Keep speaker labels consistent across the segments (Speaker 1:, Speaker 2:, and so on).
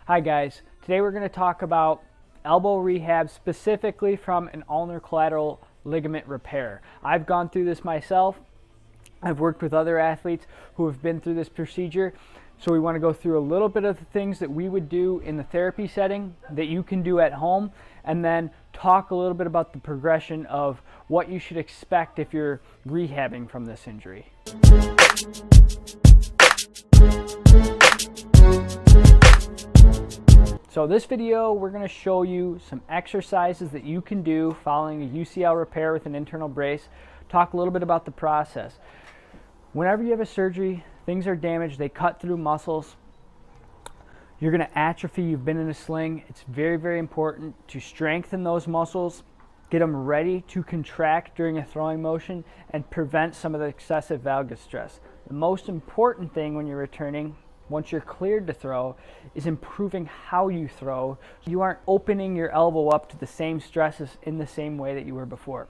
Speaker 1: Hi guys, today we're going to talk about elbow rehab specifically from an ulnar collateral ligament repair. I've gone through this myself. I've worked with other athletes who have been through this procedure. So we want to go through a little bit of the things that we would do in the therapy setting that you can do at home, and then talk a little bit about the progression of what you should expect if you're rehabbing from this injury. So this video, we're going to show you some exercises that you can do following a UCL repair with an internal brace. Talk a little bit about the process. Whenever you have a surgery, things are damaged, they cut through muscles. You're going to atrophy, you've been in a sling. It's very, very important to strengthen those muscles, get them ready to contract during a throwing motion, and prevent some of the excessive valgus stress. The most important thing when you're returning, once you're cleared to throw, is improving how you throw. You aren't opening your elbow up to the same stresses in the same way that you were before.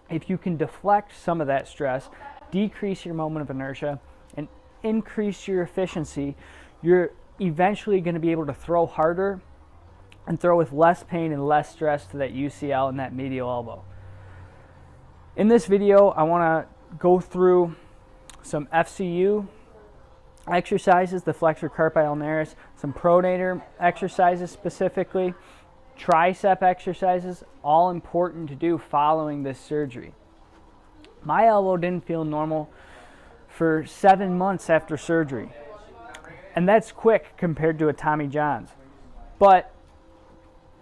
Speaker 1: If you can deflect some of that stress, decrease your moment of inertia, and increase your efficiency, you're eventually going to be able to throw harder and throw with less pain and less stress to that UCL and that medial elbow. In this video, I want to go through some Fcu exercises, the flexor, carpi, ulnaris, some pronator exercises specifically, tricep exercises, all important to do following this surgery. My elbow didn't feel normal for 7 months after surgery, and that's quick compared to a Tommy John's. But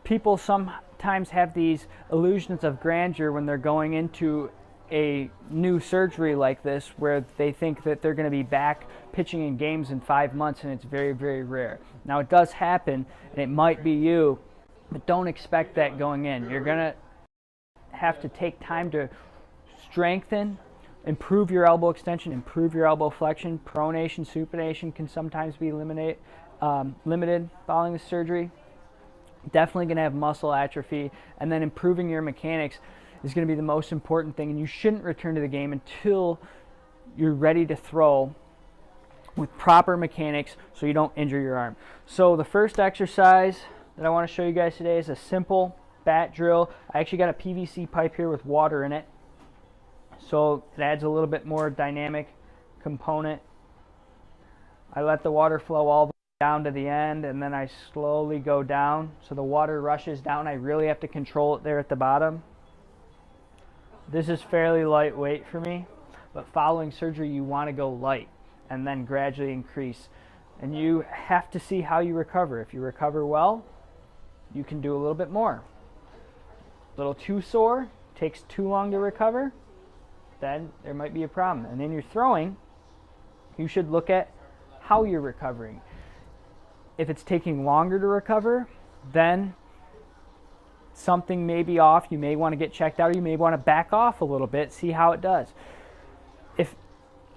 Speaker 1: people sometimes have these illusions of grandeur when they're going into a new surgery like this, where they think that they're going to be back pitching in games in 5 months, and it's very, very rare. Now it does happen, and it might be you, but don't expect that going in. You're going to have to take time to strengthen, improve your elbow extension, improve your elbow flexion. Pronation, supination can sometimes be limited following the surgery. Definitely going to have muscle atrophy, and then improving your mechanics is going to be the most important thing, and you shouldn't return to the game until you're ready to throw with proper mechanics so you don't injure your arm. So the first exercise that I want to show you guys today is a simple bat drill. I actually got a PVC pipe here with water in it, so it adds a little bit more dynamic component. I let the water flow all the way down to the end, and then I slowly go down so the water rushes down. I really have to control it there at the bottom. This is fairly lightweight for me, but following surgery you want to go light and then gradually increase. And you have to see how you recover. If you recover well, you can do a little bit more. A little too sore, takes too long to recover, then there might be a problem. And in your throwing, you should look at how you're recovering. If it's taking longer to recover, then something may be off. You may want to get checked out, or you may want to back off a little bit, see how it does. If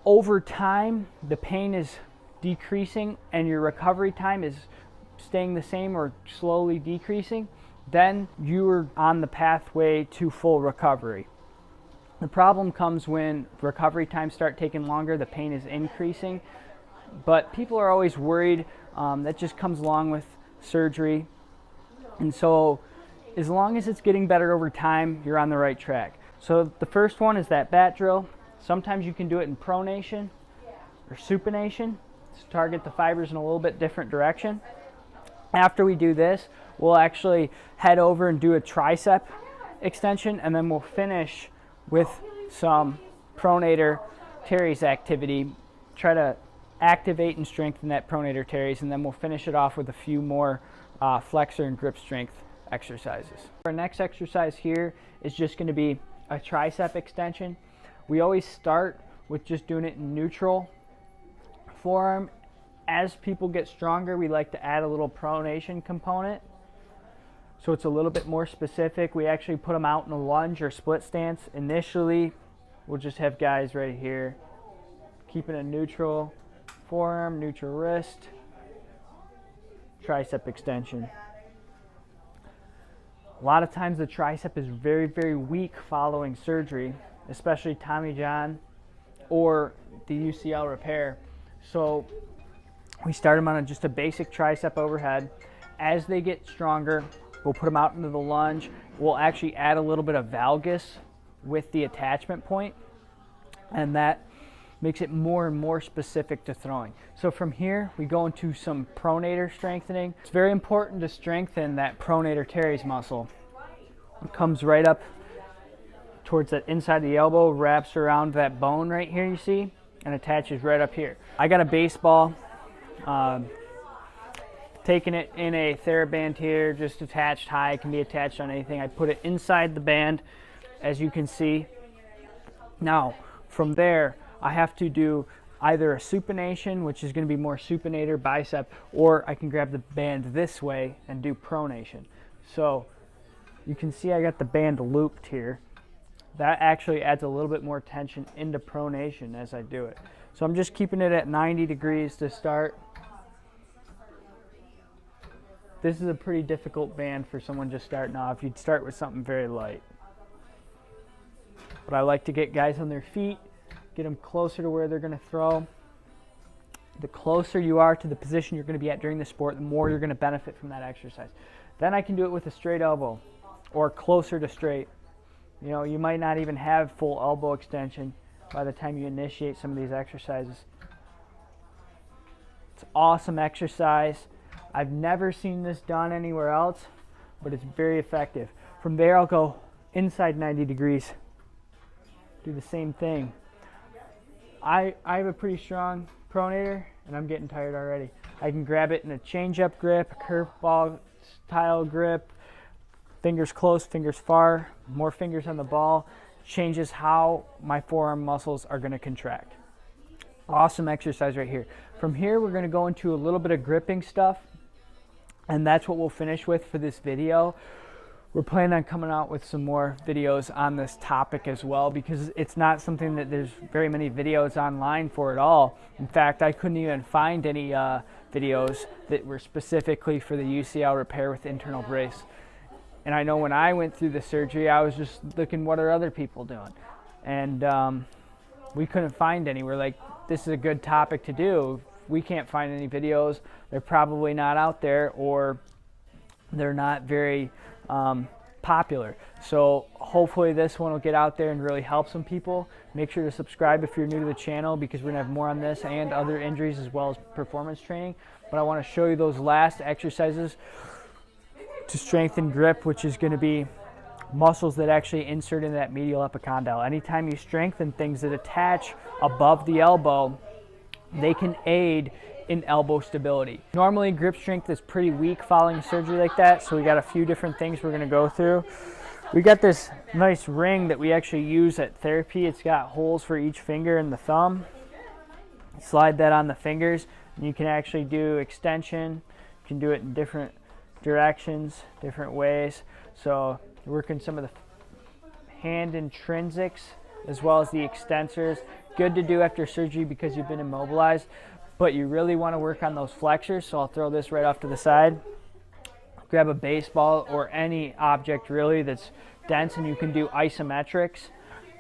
Speaker 1: over time the pain is decreasing and your recovery time is staying the same or slowly decreasing, then you are on the pathway to full recovery. The problem comes when recovery times start taking longer, the pain is increasing, but people are always worried. That just comes along with surgery. And so as long as it's getting better over time, you're on the right track. So the first one is that bat drill. Sometimes you can do it in pronation or supination to target the fibers in a little bit different direction. After we do this, we'll actually head over and do a tricep extension, and then we'll finish with some pronator teres activity. Try to activate and strengthen that pronator teres, and then we'll finish it off with a few more flexor and grip strength exercises. Our next exercise here is just going to be a tricep extension. We always start with just doing it in neutral forearm. As people get stronger, we like to add a little pronation component, so it's a little bit more specific. We actually put them out in a lunge or split stance. Initially, we'll just have guys right here keeping a neutral forearm, neutral wrist, tricep extension. A lot of times the tricep is very, very weak following surgery, especially Tommy John or the UCL repair. So We start them on just a basic tricep overhead. As they get stronger, we'll put them out into the lunge. We'll actually add a little bit of valgus with the attachment point, and that makes it more and more specific to throwing. So from here, we go into some pronator strengthening. It's very important to strengthen that pronator teres muscle. It comes right up towards that inside the elbow, wraps around that bone right here, you see, and attaches right up here. I got a baseball, taking it in a TheraBand here, just attached high. It can be attached on anything. I put it inside the band, as you can see. Now, from there, I have to do either a supination, which is going to be more supinator bicep, or I can grab the band this way and do pronation. So you can see I got the band looped here. That actually adds a little bit more tension into pronation as I do it. So I'm just keeping it at 90 degrees to start. This is a pretty difficult band for someone just starting off. You'd start with something very light. But I like to get guys on their feet, get them closer to where they're going to throw. The closer you are to the position you're going to be at during the sport, the more you're going to benefit from that exercise. Then I can do it with a straight elbow or closer to straight. You know, you might not even have full elbow extension by the time you initiate some of these exercises. It's an awesome exercise. I've never seen this done anywhere else, but it's very effective. From there, I'll go inside 90 degrees. Do the same thing. I have a pretty strong pronator, and I'm getting tired already. I can grab it in a change-up grip, a curveball style grip, fingers close, fingers far, more fingers on the ball. Changes how my forearm muscles are going to contract. Awesome exercise right here. From here, we're going to go into a little bit of gripping stuff, and that's what we'll finish with for this video. We're planning on coming out with some more videos on this topic as well, because it's not something that there's very many videos online for at all. In fact, I couldn't even find any videos that were specifically for the UCL repair with internal brace. And I know when I went through the surgery, I was just looking, what are other people doing? And we couldn't find any. We're like, this is a good topic to do. If we can't find any videos, they're probably not out there, or they're not very popular. So hopefully this one will get out there and really help some people. Make sure to subscribe if you're new to the channel, because we're gonna have more on this and other injuries as well as performance training. But I want to show you those last exercises to strengthen grip, which is going to be muscles that actually insert into that medial epicondyle. Anytime you strengthen things that attach above the elbow, they can aid in elbow stability. Normally grip strength is pretty weak following surgery like that, so we got a few different things we're going to go through. We got this nice ring that we actually use at therapy. It's got holes for each finger and the thumb. Slide that on the fingers, and you can actually do extension. You can do it in different directions, different ways. So you're working some of the hand intrinsics as well as the extensors. Good to do after surgery because you've been immobilized, but you really want to work on those flexors. So I'll throw this right off to the side. Grab a baseball or any object really that's dense, and you can do isometrics.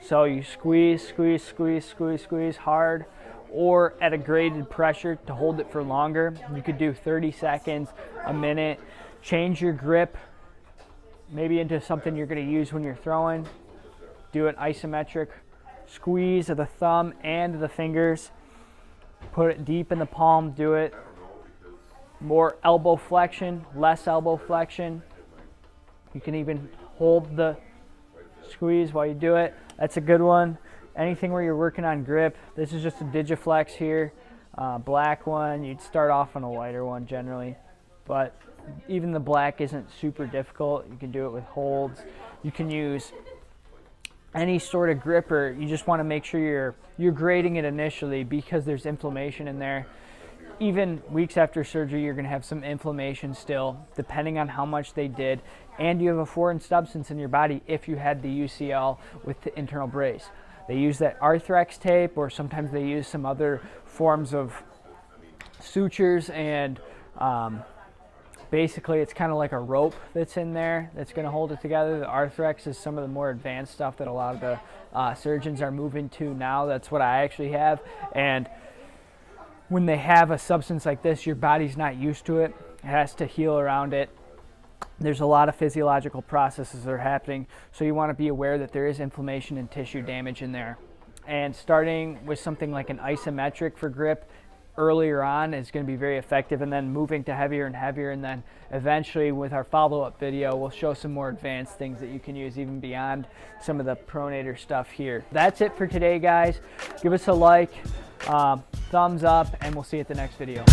Speaker 1: So you squeeze, squeeze, squeeze, squeeze, squeeze hard, or at a graded pressure to hold it for longer. You could do 30 seconds, a minute. Change your grip maybe into something you're going to use when you're throwing. Do an isometric squeeze of the thumb and the fingers. Put it deep in the palm. Do it. More elbow flexion, less elbow flexion. You can even hold the squeeze while you do it. That's a good one. Anything where you're working on grip. This is just a digiflex here. Black one. You'd start off on a lighter one generally, but even the black isn't super difficult. You can do it with holds. You can use any sort of gripper. You just want to make sure you're grading it initially, because there's inflammation in there. Even weeks after surgery, you're going to have some inflammation still, depending on how much they did. And you have a foreign substance in your body if you had the UCL with the internal brace. They use that Arthrex tape, or sometimes they use some other forms of sutures, and basically it's kind of like a rope that's in there that's going to hold it together. The Arthrex is some of the more advanced stuff that a lot of the surgeons are moving to now. That's what I actually have. And when they have a substance like this, your body's not used to it. It has to heal around it. There's a lot of physiological processes that are happening, so you want to be aware that there is inflammation and tissue damage in there. And starting with something like an isometric for grip earlier on is going to be very effective, and then moving to heavier and heavier, and then eventually with our follow-up video we'll show some more advanced things that you can use even beyond some of the pronator stuff here. That's it for today, guys. Give us a like, thumbs up, and we'll see you at the next video.